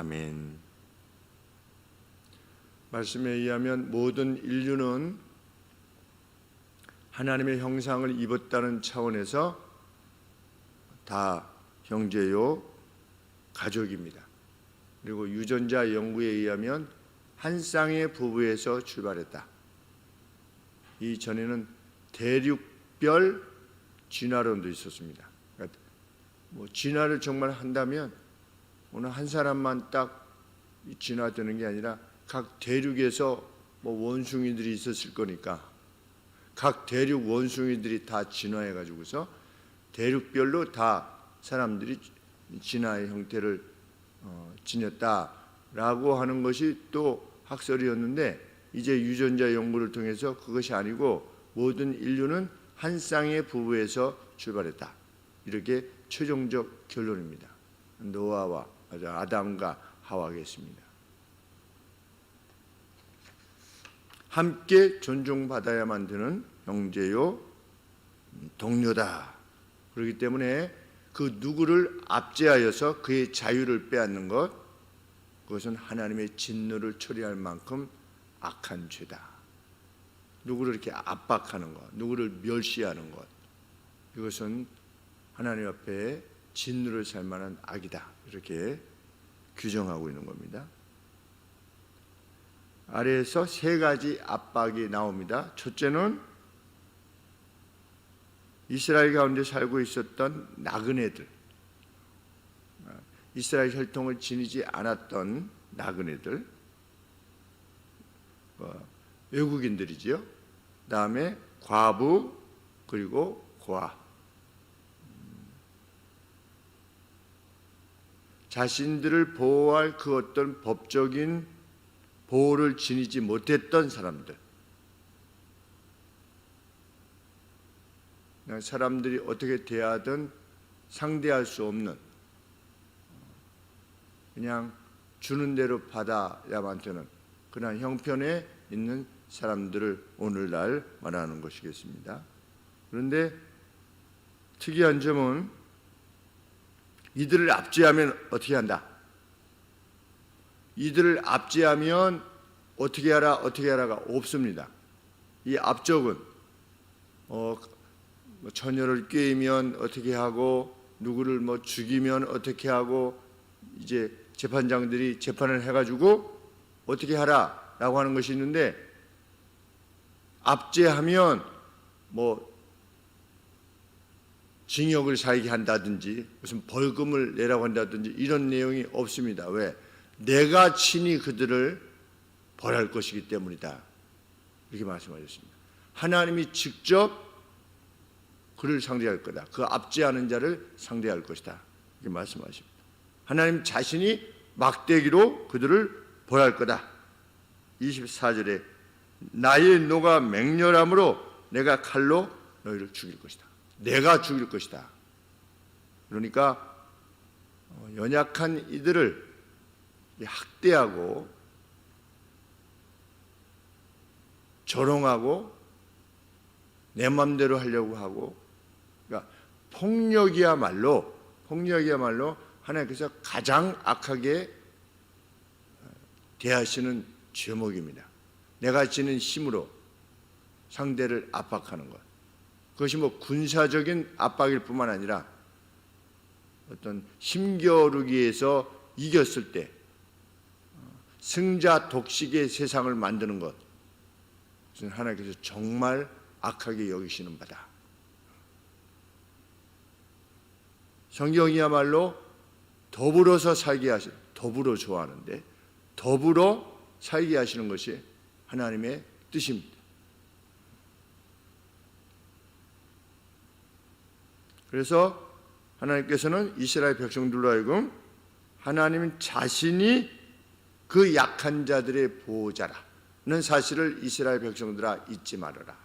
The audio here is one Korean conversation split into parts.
아멘. 말씀에 의하면 모든 인류는 하나님의 형상을 입었다는 차원에서 다 형제요 가족입니다. 그리고 유전자 연구에 의하면 한 쌍의 부부에서 출발했다. 이 전에는 대륙별 진화론도 있었습니다. 그러니까 진화를 정말 한다면 어느 한 사람만 딱 진화되는 게 아니라 각 대륙에서 원숭이들이 있었을 거니까 각 대륙 원숭이들이 다 진화해 가지고서 대륙별로 다 사람들이 진화의 형태를 지녔다라고 하는 것이 또 학설이었는데, 이제 유전자 연구를 통해서 그것이 아니고 모든 인류는 한 쌍의 부부에서 출발했다. 이렇게 최종적 결론입니다. 노아와 아담과 하와겠습니다. 함께 존중받아야만 되는 형제요 동료다. 그렇기 때문에 그 누구를 압제하여서 그의 자유를 빼앗는 것, 그것은 하나님의 진노를 초래할 만큼 악한 죄다. 누구를 이렇게 압박하는 것, 누구를 멸시하는 것, 이것은 하나님 앞에 진노를 살 만한 악이다. 이렇게 규정하고 있는 겁니다. 아래에서 세 가지 압박이 나옵니다. 첫째는 이스라엘 가운데 살고 있었던 나그네들, 이스라엘 혈통을 지니지 않았던 나그네들, 외국인들이지요. 그다음에 과부, 그리고 고아. 자신들을 보호할 그 어떤 법적인 보호를 지니지 못했던 사람들, 사람들이 어떻게 대하든 상대할 수 없는, 그냥 주는 대로 받아야만 되는 그런 형편에 있는 사람들을 오늘날 말하는 것이겠습니다. 그런데 특이한 점은 이들을 압제하면 어떻게 한다? 이들을 압제하면 어떻게 하라 어떻게 하라가 없습니다. 이 압적은 처녀를 꾀이면 어떻게 하고, 누구를 죽이면 어떻게 하고, 이제 재판장들이 재판을 해가지고 어떻게 하라라고 하는 것이 있는데, 압제하면 징역을 살게 한다든지 무슨 벌금을 내라고 한다든지 이런 내용이 없습니다. 왜? 내가 친히 그들을 벌할 것이기 때문이다. 이렇게 말씀하셨습니다. 하나님이 직접 그를 상대할 거다. 그 압제하는 자를 상대할 것이다. 이렇게 말씀하십니다. 하나님 자신이 막대기로 그들을 벌할 거다. 24절에 나의 노가 맹렬함으로 내가 칼로 너희를 죽일 것이다. 내가 죽일 것이다. 그러니까 연약한 이들을 학대하고 조롱하고 내 마음대로 하려고 하고, 그러니까 폭력이야말로 하나님께서 가장 악하게 대하시는 죄목입니다. 내가 지닌 힘으로 상대를 압박하는 것. 그것이 군사적인 압박일 뿐만 아니라 어떤 힘겨루기에서 이겼을 때 승자 독식의 세상을 만드는 것, 그것은 하나님께서 정말 악하게 여기시는 바다. 성경이야말로 더불어서 살게 하시는, 더불어 좋아하는데 더불어 살게 하시는 것이 하나님의 뜻입니다. 그래서 하나님께서는 이스라엘 백성들로 하여금 하나님 자신이 그 약한 자들의 보호자라는 사실을 이스라엘 백성들아 잊지 말아라,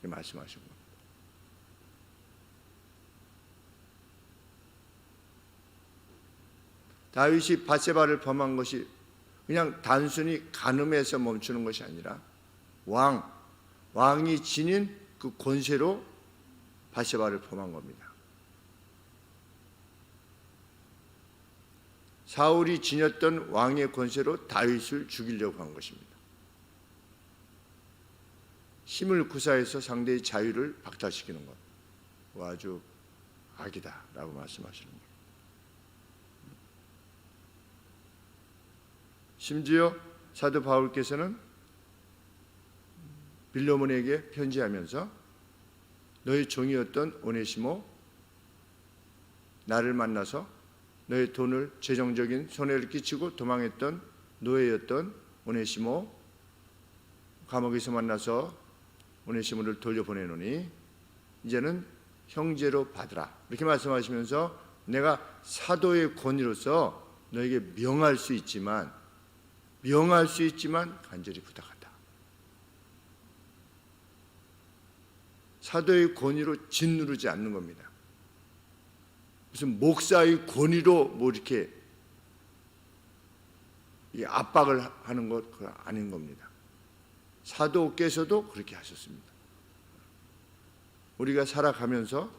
이렇게 말씀하신 겁니다. 다윗이 밧세바를 범한 것이 그냥 단순히 간음에서 멈추는 것이 아니라 왕이 지닌 그 권세로 밧세바를 범한 겁니다. 사울이 지녔던 왕의 권세로 다윗을 죽이려고 한 것입니다. 힘을 구사해서 상대의 자유를 박탈시키는 것, 아주 악이다라고 말씀하시는 거예요. 심지어 사도 바울께서는 빌레몬에게 편지하면서 너의 종이었던 오네시모 나를 만나서 너의 돈을 재정적인 손해를 끼치고 도망했던 노예였던 오네시모 감옥에서 만나서 오네시모를 돌려보내노니 이제는 형제로 받으라 이렇게 말씀하시면서 내가 사도의 권위로서 너에게 명할 수 있지만 간절히 부탁한다. 사도의 권위로 짓누르지 않는 겁니다. 무슨 목사의 권위로 뭐 이렇게 압박을 하는 것 아닌 겁니다. 사도께서도 그렇게 하셨습니다. 우리가 살아가면서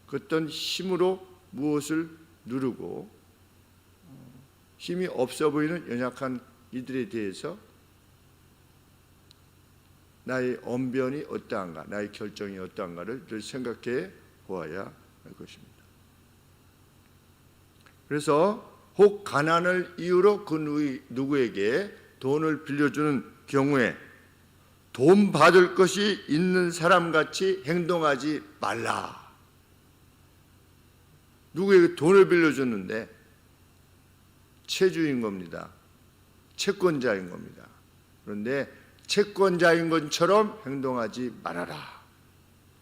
그 어떤 힘으로 무엇을 누르고 힘이 없어 보이는 연약한 이들에 대해서 나의 언변이 어떠한가, 나의 결정이 어떠한가를 늘 생각해 보아야 할 것입니다. 그래서 혹 가난을 이유로 그 누구에게 돈을 빌려주는 경우에 돈 받을 것이 있는 사람같이 행동하지 말라. 누구에게 돈을 빌려줬는데 채주인 겁니다. 채권자인 겁니다. 그런데 채권자인 것처럼 행동하지 말아라.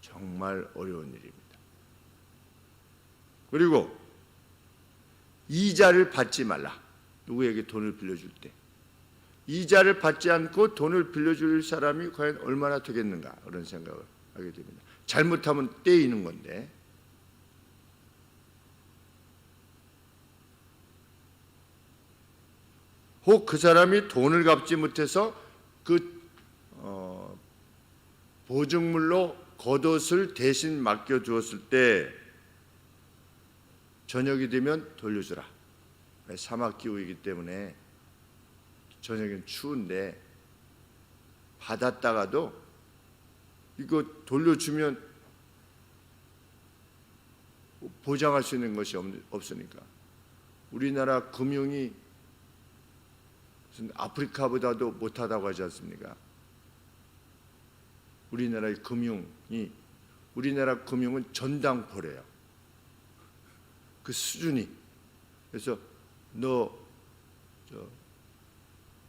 정말 어려운 일입니다. 그리고 이자를 받지 말라. 누구에게 돈을 빌려줄 때 이자를 받지 않고 돈을 빌려줄 사람이 과연 얼마나 되겠는가 그런 생각을 하게 됩니다. 잘못하면 떼이는 건데 혹 그 사람이 돈을 갚지 못해서 그 보증물로 겉옷을 대신 맡겨두었을 때 저녁이 되면 돌려주라. 사막기후이기 때문에 저녁엔 추운데 받았다가도 이거 돌려주면 보장할 수 있는 것이 없으니까 우리나라 금융이 무슨 아프리카보다도 못하다고 하지 않습니까? 우리나라 금융은 전당포래요. 그 수준이. 그래서 너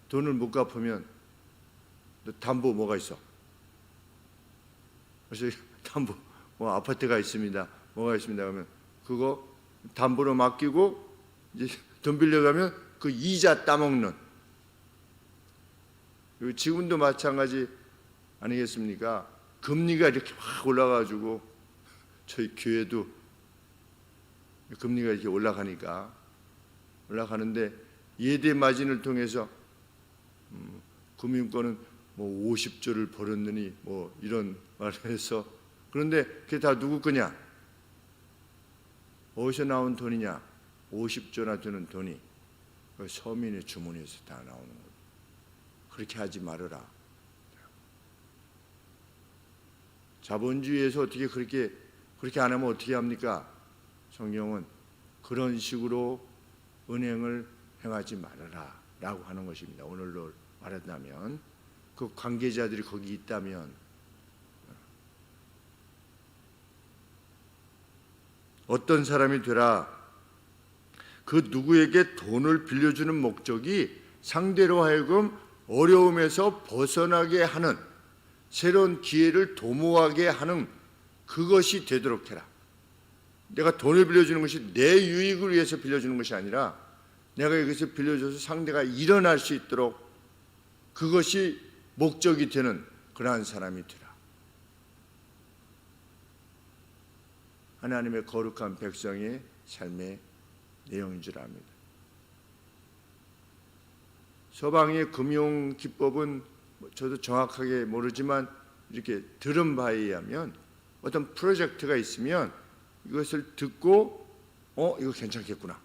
돈을 못 갚으면 너 담보 뭐가 있어? 그래서 담보 뭐 아파트가 있습니다. 뭐가 있습니다. 그러면 그거 담보로 맡기고 이제 돈 빌려가면 그 이자 따먹는. 지금도 마찬가지 아니겠습니까? 금리가 이렇게 확 올라가지고 저희 교회도 금리가 이렇게 올라가는데 예대 마진을 통해서 금융권은 뭐 50조를 벌었느니 뭐 이런 말을 해서 그런데 그게 다 누구 거냐? 어디서 나온 돈이냐? 50조나 되는 돈이 서민의 주머니에서 다 나오는 거예요. 그렇게 하지 말아라. 자본주의에서 어떻게 그렇게 안 하면 어떻게 합니까? 성경은 그런 식으로 은행을 행하지 말아라 라고 하는 것입니다. 오늘로 말한다면 그 관계자들이 거기 있다면 어떤 사람이 되라. 그 누구에게 돈을 빌려주는 목적이 상대로 하여금 어려움에서 벗어나게 하는 새로운 기회를 도모하게 하는 그것이 되도록 해라. 내가 돈을 빌려주는 것이 내 유익을 위해서 빌려주는 것이 아니라 내가 여기서 빌려줘서 상대가 일어날 수 있도록 그것이 목적이 되는 그러한 사람이 되라. 하나님의 거룩한 백성의 삶의 내용인 줄 압니다. 서방의 금융 기법은 저도 정확하게 모르지만 이렇게 들은 바에 의하면 어떤 프로젝트가 있으면 이것을 듣고 이거 괜찮겠구나.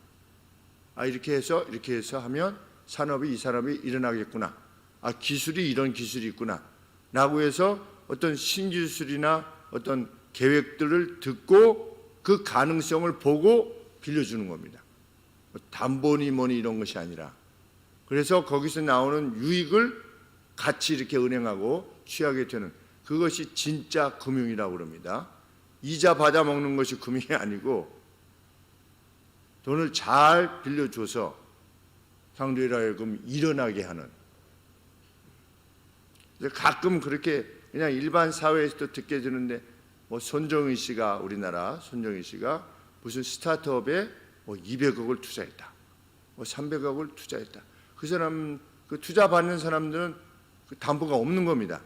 이렇게 해서 하면 이 산업이 일어나겠구나. 기술이 이런 기술이 있구나. 라고 해서 어떤 신기술이나 어떤 계획들을 듣고 그 가능성을 보고 빌려주는 겁니다. 담보니 뭐니 이런 것이 아니라. 그래서 거기서 나오는 유익을 같이 이렇게 은행하고 취하게 되는, 그것이 진짜 금융이라고 그럽니다. 이자 받아 먹는 것이 금융이 아니고 돈을 잘 빌려줘서 상대로 하여금 일어나게 하는. 가끔 그렇게 그냥 일반 사회에서도 듣게 되는데, 손정희 씨가, 우리나라 손정희 씨가 무슨 스타트업에 200억을 투자했다, 300억을 투자했다. 그 사람, 그 투자 받는 사람들은 그 담보가 없는 겁니다.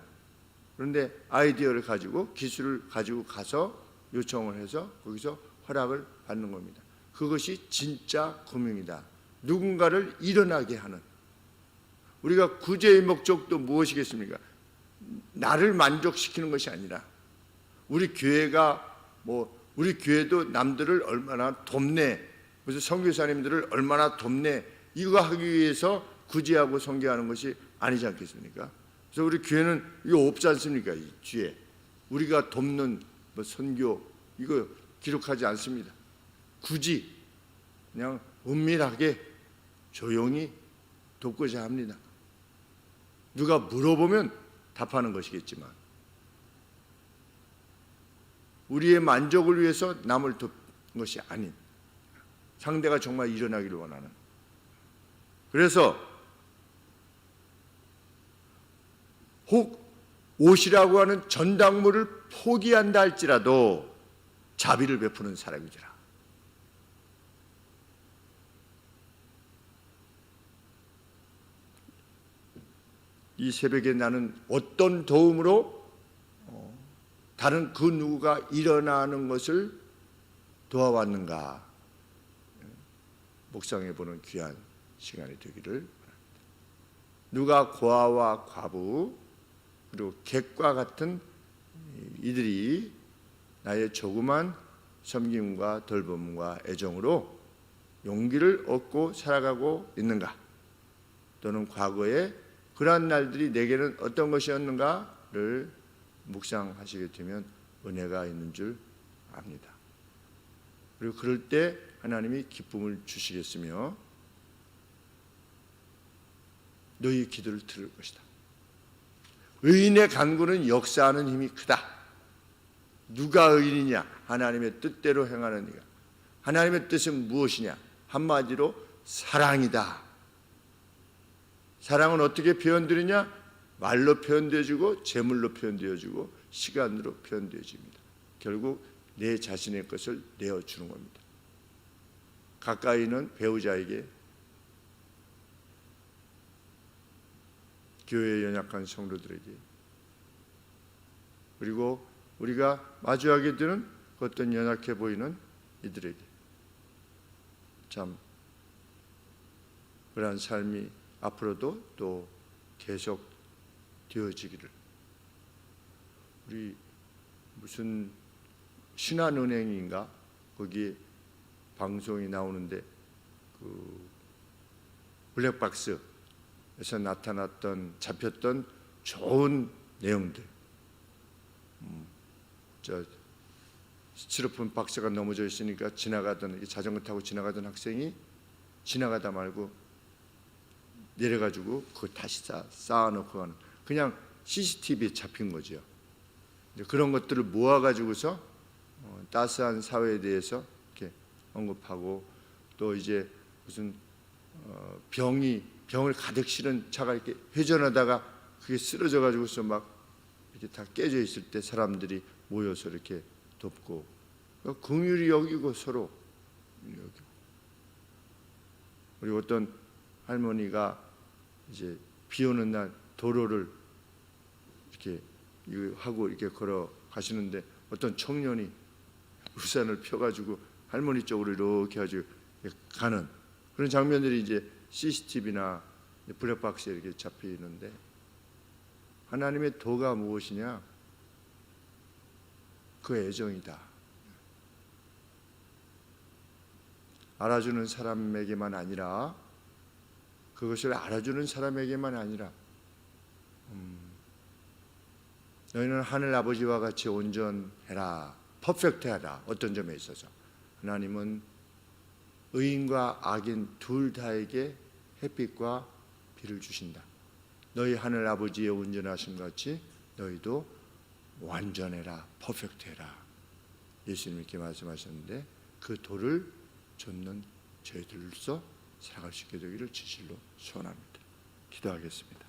그런데 아이디어를 가지고 기술을 가지고 가서 요청을 해서 거기서 허락을 받는 겁니다. 그것이 진짜 금융이다. 누군가를 일어나게 하는. 우리가 구제의 목적도 무엇이겠습니까? 나를 만족시키는 것이 아니라, 우리 교회가 우리 교회도 남들을 얼마나 돕네, 무슨 선교사님들을 얼마나 돕네, 이거 하기 위해서 구제하고 선교하는 것이 아니지 않겠습니까? 그래서 우리 교회는 이거 없지 않습니까? 이 뒤에 우리가 돕는 선교 이거 기록하지 않습니다. 굳이 그냥 은밀하게 조용히 돕고자 합니다. 누가 물어보면 답하는 것이겠지만, 우리의 만족을 위해서 남을 돕는 것이 아닌, 상대가 정말 일어나기를 원하는. 그래서 혹 옷이라고 하는 전당물을 포기한다 할지라도 자비를 베푸는 사람이더라. 이 새벽에 나는 어떤 도움으로 다른 그 누구가 일어나는 것을 도와왔는가 묵상해보는 귀한 시간이 되기를 바랍니다. 누가 고아와 과부 그리고 객과 같은 이들이 나의 조그만 섬김과 돌봄과 애정으로 용기를 얻고 살아가고 있는가? 또는 과거에 그러한 날들이 내게는 어떤 것이었는가를 묵상하시게 되면 은혜가 있는 줄 압니다. 그리고 그럴 때 하나님이 기쁨을 주시겠으며 너희 기도를 들을 것이다. 의인의 간구는 역사하는 힘이 크다. 누가 의인이냐? 하나님의 뜻대로 행하는 이가. 하나님의 뜻은 무엇이냐? 한마디로 사랑이다. 사랑은 어떻게 표현되느냐? 말로 표현되어지고 재물로 표현되어지고 시간으로 표현되어집니다. 결국 내 자신의 것을 내어주는 겁니다. 가까이 있는 배우자에게, 교회에 연약한 성도들에게, 그리고 우리가 마주하게 되는 어떤 연약해 보이는 이들에게 참 그러한 삶이 앞으로도 또 계속 되어지기를. 우리 무슨 신한은행인가 거기에 방송이 나오는데 그 블랙박스에서 나타났던 잡혔던 좋은 내용들, 저 스티로폼 박스가 넘어져 있으니까 지나가던 자전거 타고 지나가던 학생이 지나가다 말고 내려가지고 그거 다시 쌓아놓고 가는, 그냥 CCTV에 잡힌 거죠. 그런 것들을 모아가지고서 따스한 사회에 대해서 이렇게 언급하고, 또 이제 무슨 병을 가득 실은 차가 이렇게 회전하다가 그게 쓰러져가지고서 막 이렇게 다 깨져 있을 때 사람들이 모여서 이렇게 돕고, 긍휼히 여기고 서로 여기고. 그리고 어떤 할머니가 이제 비 오는 날 도로를 이렇게 하고 이렇게 걸어 가시는데 어떤 청년이 우산을 펴가지고 할머니 쪽으로 이렇게 가지고 가는 그런 장면들이 이제 CCTV나 블랙박스에 이렇게 잡히는데, 하나님의 도가 무엇이냐? 그 애정이다. 알아주는 사람에게만 아니라, 그것을 알아주는 사람에게만 아니라 너희는 하늘 아버지와 같이 온전해라, 퍼펙트하다. 어떤 점에 있어서 하나님은 의인과 악인 둘 다에게 햇빛과 비를 주신다. 너희 하늘 아버지의 온전하신 같이 너희도 완전해라, 퍼펙트해라. 예수님 이렇게 말씀하셨는데, 그 도를 좇는 저희들로서 살아갈 수 있게 되기를 진실로 소원합니다. 기도하겠습니다.